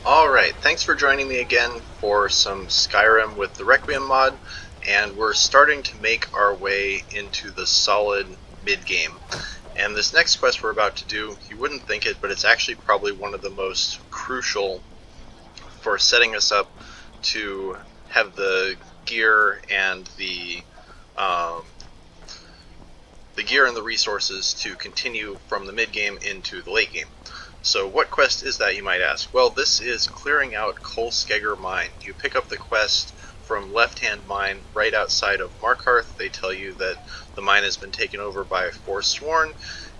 Alright, thanks for joining me again for some Skyrim with the Requiem mod, and we're starting to make our way into the solid mid-game. And this next quest we're about to do, you wouldn't think it, but it's actually probably one of the most crucial for setting us up to have the gear and the resources to continue from the mid-game into the late game. So what quest is that, you might ask? Well, this is clearing out Kolskeggr mine. You pick up the quest from Left Hand Mine right outside of Markarth. They tell you that the mine has been taken over by Forsworn,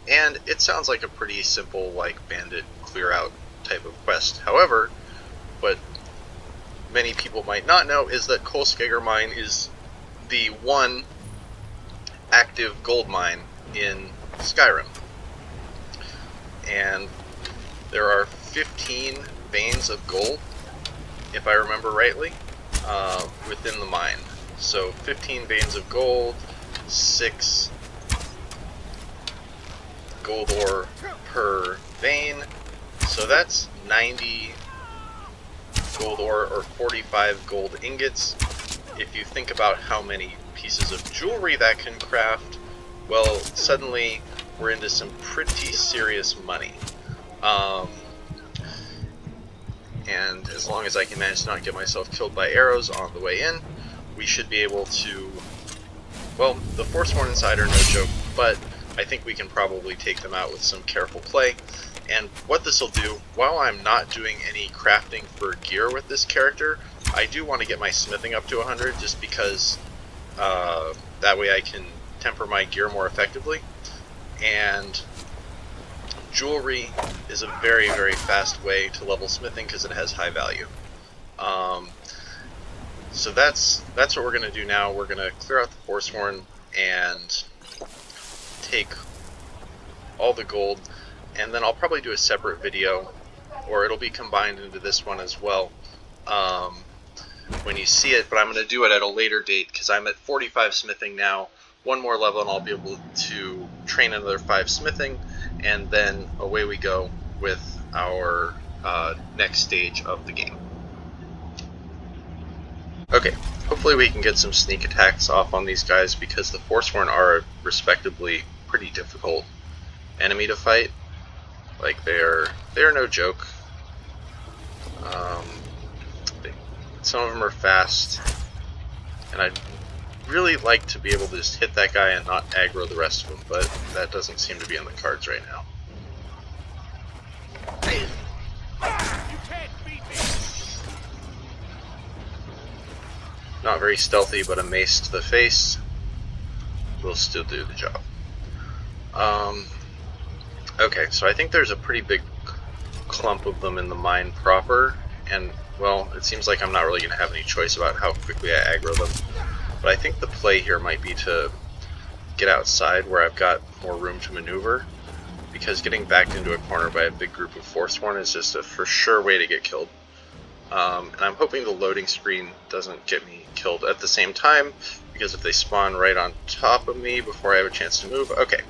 and it sounds like a pretty simple, like, bandit clear out type of quest. However, what many people might not know is that Kolskeggr mine is the one active gold mine in Skyrim. And there are 15 veins of gold, if I remember rightly, within the mine. So 15 veins of gold, 6 gold ore per vein. So that's 90 gold ore, or 45 gold ingots. If you think about how many pieces of jewelry that can craft, well, suddenly we're into some pretty serious money. And as long as I can manage to not get myself killed by arrows on the way in, we should be able to... Well, the Forsworn inside are no joke, but I think we can probably take them out with some careful play. And what this will do, while I'm not doing any crafting for gear with this character, I do want to get my smithing up to 100, just because that way I can temper my gear more effectively. And jewelry is a very, very fast way to level smithing because it has high value. So that's what we're going to do now. We're going to clear out the Forsworn and take all the gold, and then I'll probably do a separate video, or it'll be combined into this one as well when you see it, but I'm going to do it at a later date because I'm at 45 smithing now. One more level and I'll be able to train another 5 smithing, and then away we go with our next stage of the game. Okay, hopefully we can get some sneak attacks off on these guys, because the Forsworn are a respectably pretty difficult enemy to fight. Like, they're no joke. Some of them are fast, and I'd really like to be able to just hit that guy and not aggro the rest of them, but that doesn't seem to be in the cards right now. Not very stealthy, but a mace to the face will still do the job. Okay, so I think there's a pretty big clump of them in the mine proper, and, well, it seems like I'm not really going to have any choice about how quickly I aggro them. But I think the play here might be to get outside where I've got more room to maneuver, because getting backed into a corner by a big group of Forsworn is just a for sure way to get killed. And I'm hoping the loading screen doesn't get me killed at the same time, because if they spawn right on top of me before I have a chance to move... Okay.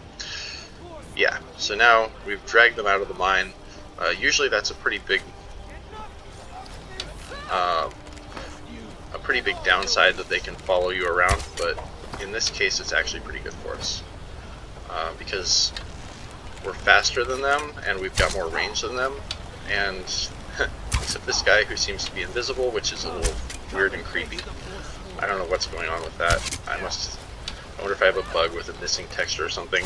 Yeah, so now we've dragged them out of the mine. Usually that's a pretty big downside, that they can follow you around, but in this case it's actually pretty good for us, because we're faster than them and we've got more range than them, and except this guy who seems to be invisible, which is a little weird and creepy. I don't know what's going on with that. I wonder if I have a bug with a missing texture or something,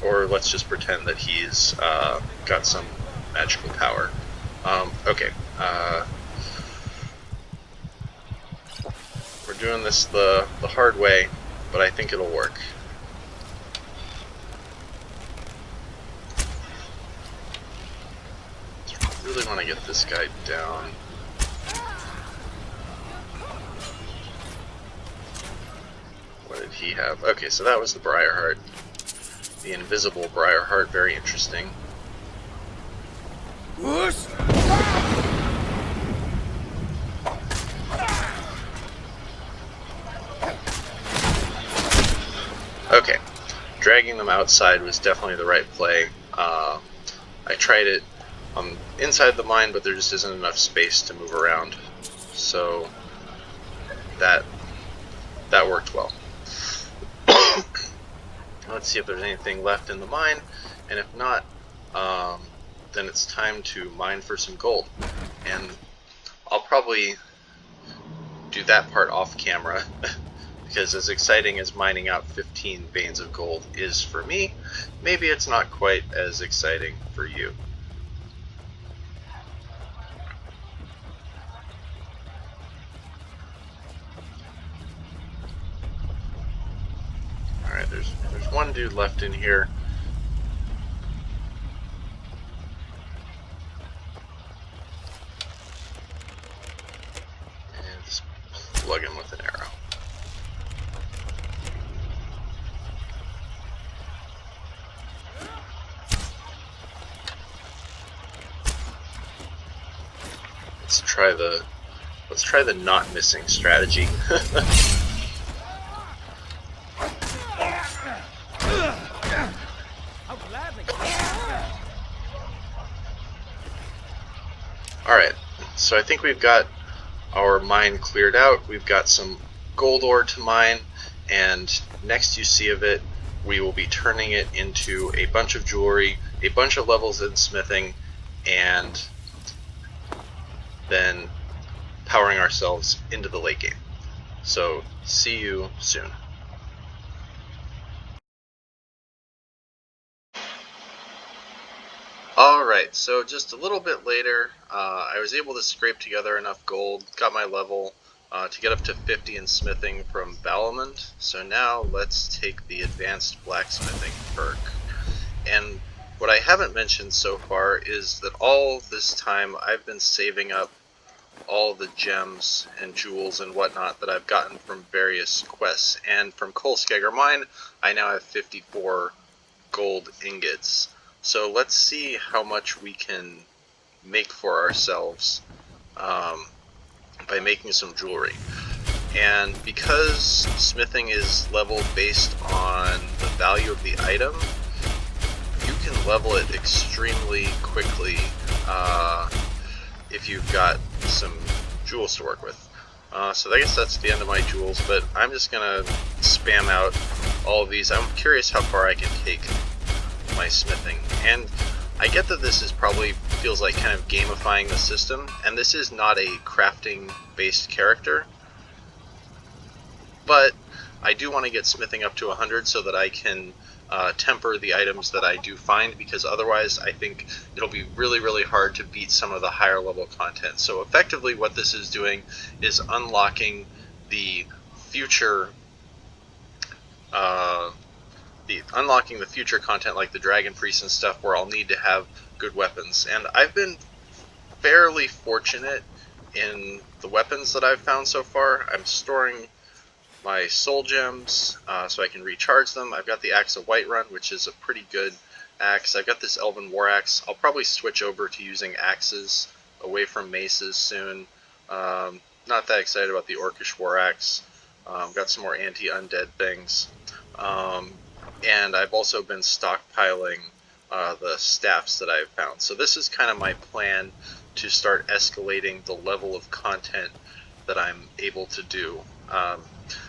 or let's just pretend that he's got some magical power. Okay. We're doing this the hard way, but I think it'll work. I really want to get this guy down. What did he have? Okay, so that was the Briarheart. The invisible Briarheart, very interesting. Whoosh! Okay, dragging them outside was definitely the right play. I tried it inside the mine, but there just isn't enough space to move around. So that worked well. Let's see if there's anything left in the mine, and if not, then it's time to mine for some gold. And I'll probably do that part off camera, because as exciting as mining out 15 veins of gold is for me, maybe it's not quite as exciting for you. Alright, there's one dude left in here. And just plug him with an arrow. Let's try the not missing strategy. Alright, so I think we've got our mine cleared out. We've got some gold ore to mine, and next you see of it, we will be turning it into a bunch of jewelry, a bunch of levels in smithing, and then powering ourselves into the late game. So see you soon. Alright, so just a little bit later, I was able to scrape together enough gold, got my level to get up to 50 in smithing from Balamond. So now let's take the advanced blacksmithing perk. And what I haven't mentioned so far is that all this time I've been saving up all the gems and jewels and whatnot that I've gotten from various quests. And from Kolskeggr Mine, I now have 54 gold ingots. So let's see how much we can make for ourselves by making some jewelry. And because smithing is leveled based on the value of the item, you can level it extremely quickly if you've got some jewels to work with. So I guess that's the end of my jewels, but I'm just going to spam out all of these. I'm curious how far I can take my smithing. And I get that this is probably feels like kind of gamifying the system, and this is not a crafting based character, but I do want to get smithing up to 100 so that I can temper the items that I do find, because otherwise I think it'll be really hard to beat some of the higher level content. So effectively what this is doing is unlocking the future unlocking the future content like the Dragon Priest and stuff, where I'll need to have good weapons. And I've been fairly fortunate in the weapons that I've found so far. I'm storing my soul gems so I can recharge them. I've got the Axe of Whiterun, which is a pretty good axe. I've got this Elven War Axe. I'll probably switch over to using axes away from maces soon. Not that excited about the Orcish War Axe. Got some more anti-undead things. And I've also been stockpiling the staffs that I've found. So this is kind of my plan to start escalating the level of content that I'm able to do.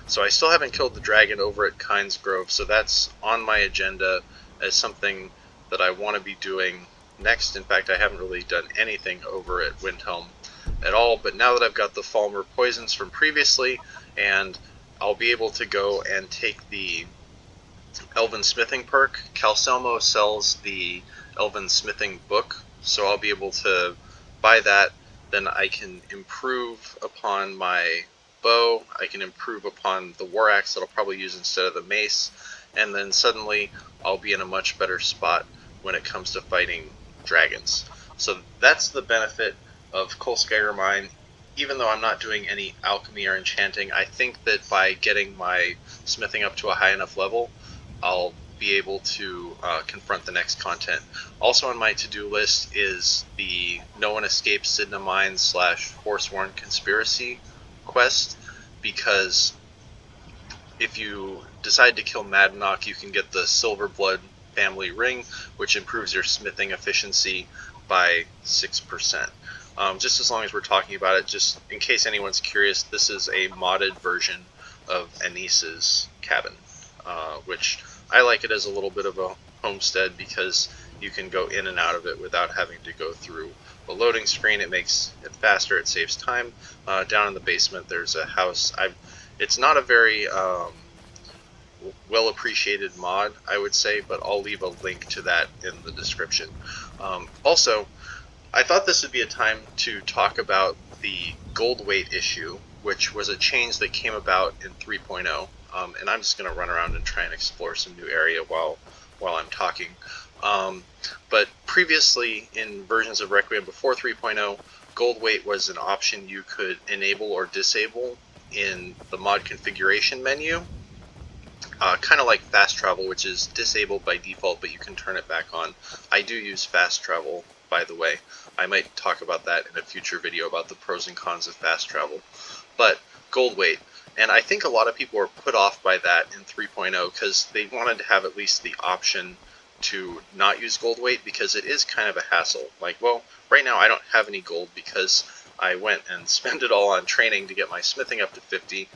So I still haven't killed the dragon over at Kynes Grove, so that's on my agenda as something that I want to be doing next. In fact, I haven't really done anything over at Windhelm at all, but now that I've got the Falmer poisons from previously, and I'll be able to go and take the Elven Smithing perk. Calcelmo sells the Elven Smithing book, so I'll be able to buy that. Then I can improve upon my bow, I can improve upon the war axe that I'll probably use instead of the mace, and then suddenly I'll be in a much better spot when it comes to fighting dragons. So that's the benefit of Kolskeggr Mine. Even though I'm not doing any alchemy or enchanting, I think that by getting my smithing up to a high enough level, I'll be able to confront the next content. Also on my to-do list is the No One Escapes Sidna Mines / Forsworn Conspiracy quest, because if you decide to kill Madnock, you can get the silver blood family ring, which improves your smithing efficiency by 6%. Just as long as we're talking about it, just in case anyone's curious, this is a modded version of Anis's cabin, which I like it as a little bit of a homestead because you can go in and out of it without having to go through a loading screen. It makes it faster, it saves time. Down in the basement there's a house. It's not a very well appreciated mod, I would say, but I'll leave a link to that in the description. Also, I thought this would be a time to talk about the gold weight issue, which was a change that came about in 3.0. And I'm just going to run around and try and explore some new area while I'm talking. But previously, in versions of Requiem before 3.0, gold weight was an option you could enable or disable in the mod configuration menu. Kind of like fast travel, which is disabled by default, but you can turn it back on. I do use fast travel, by the way. I might talk about that in a future video about the pros and cons of fast travel. But gold weight, and I think a lot of people were put off by that in 3.0 because they wanted to have at least the option to not use gold weight, because it is kind of a hassle. Like, well, right now I don't have any gold because I went and spent it all on training to get my smithing up to 50.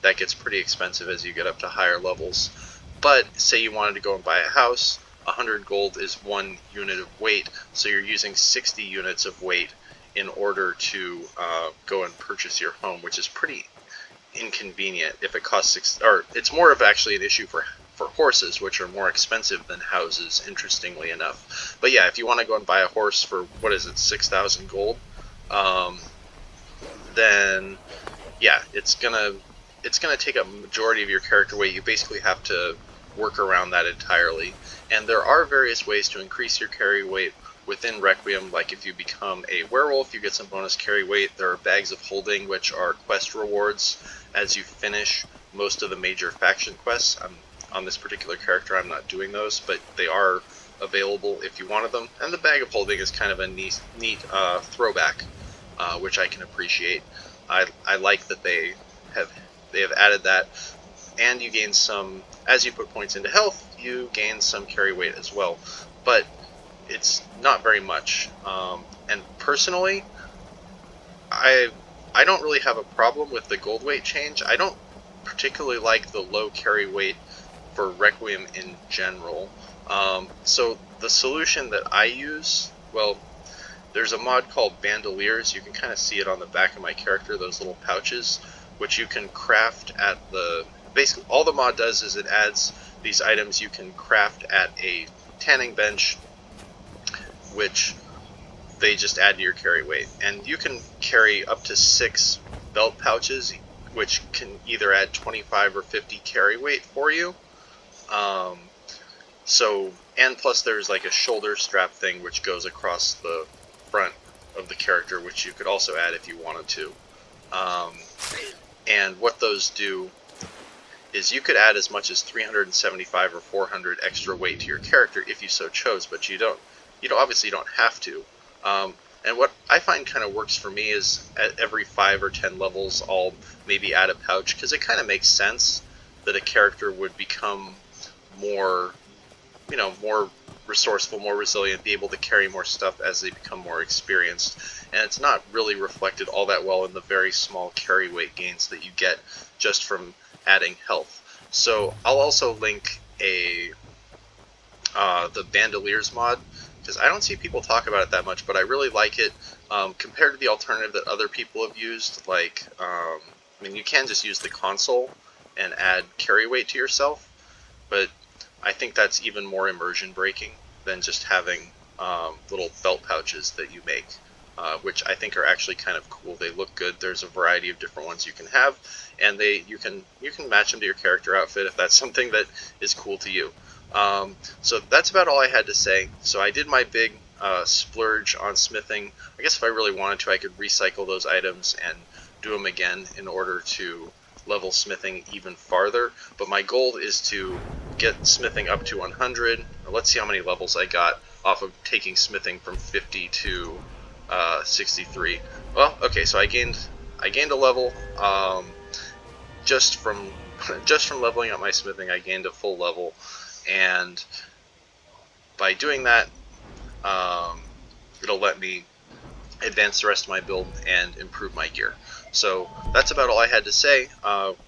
That gets pretty expensive as you get up to higher levels. But say you wanted to go and buy a house, 100 gold is 1 unit of weight, so you're using 60 units of weight in order to go and purchase your home, which is pretty inconvenient if it costs it's more of actually an issue for horses, which are more expensive than houses, interestingly enough. But yeah, if you want to go and buy a horse for, what is it, 6,000 gold, then yeah, it's gonna take a majority of your character weight. You basically have to work around that entirely. And there are various ways to increase your carry weight within Requiem, like if you become a werewolf, you get some bonus carry weight. There are bags of holding, which are quest rewards as you finish most of the major faction quests. On this particular character, I'm not doing those, but they are available if you wanted them. And the bag of holding is kind of a neat throwback, which I can appreciate. I like that they have added that, and you gain some, as you put points into health, you gain some carry weight as well, but it's not very much. And personally, I don't really have a problem with the gold weight change. I don't particularly like the low carry weight for Requiem in general. So the solution that I use, well, there's a mod called Bandoliers. You can kind of see it on the back of my character, those little pouches, which you can craft at the... Basically, all the mod does is it adds these items you can craft at a tanning bench, which they just add to your carry weight. And you can carry up to 6 belt pouches, which can either add 25 or 50 carry weight for you. And plus there's like a shoulder strap thing which goes across the front of the character, which you could also add if you wanted to. And what those do is you could add as much as 375 or 400 extra weight to your character if you so chose, but you don't. Obviously you don't have to. And what I find kind of works for me is at every 5 or 10 levels I'll maybe add a pouch, because it kind of makes sense that a character would become more resourceful, more resilient, be able to carry more stuff as they become more experienced. And it's not really reflected all that well in the very small carry weight gains that you get just from adding health. So I'll also link the Bandoliers mod, because I don't see people talk about it that much, but I really like it compared to the alternative that other people have used. Like, you can just use the console and add carry weight to yourself, but I think that's even more immersion breaking than just having little belt pouches that you make, which I think are actually kind of cool. They look good. There's a variety of different ones you can have, and you can match them to your character outfit if that's something that is cool to you. So that's about all I had to say. So I did my big splurge on smithing. I guess if I really wanted to, I could recycle those items and do them again in order to level smithing even farther. But my goal is to get smithing up to 100. Let's see how many levels I got off of taking smithing from 50 to 63. Well, okay, so I gained a level just from leveling up my smithing. I gained a full level, and by doing that, it'll let me advance the rest of my build and improve my gear. So that's about all I had to say.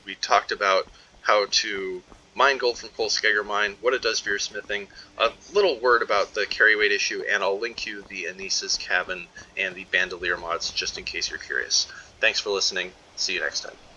We talked about how to mine gold from Kolskeggr mine, what it does for your smithing, a little word about the carry weight issue, and I'll link you the Anissa's Cabin and the Bandolier mods just in case you're curious. Thanks for listening. See you next time.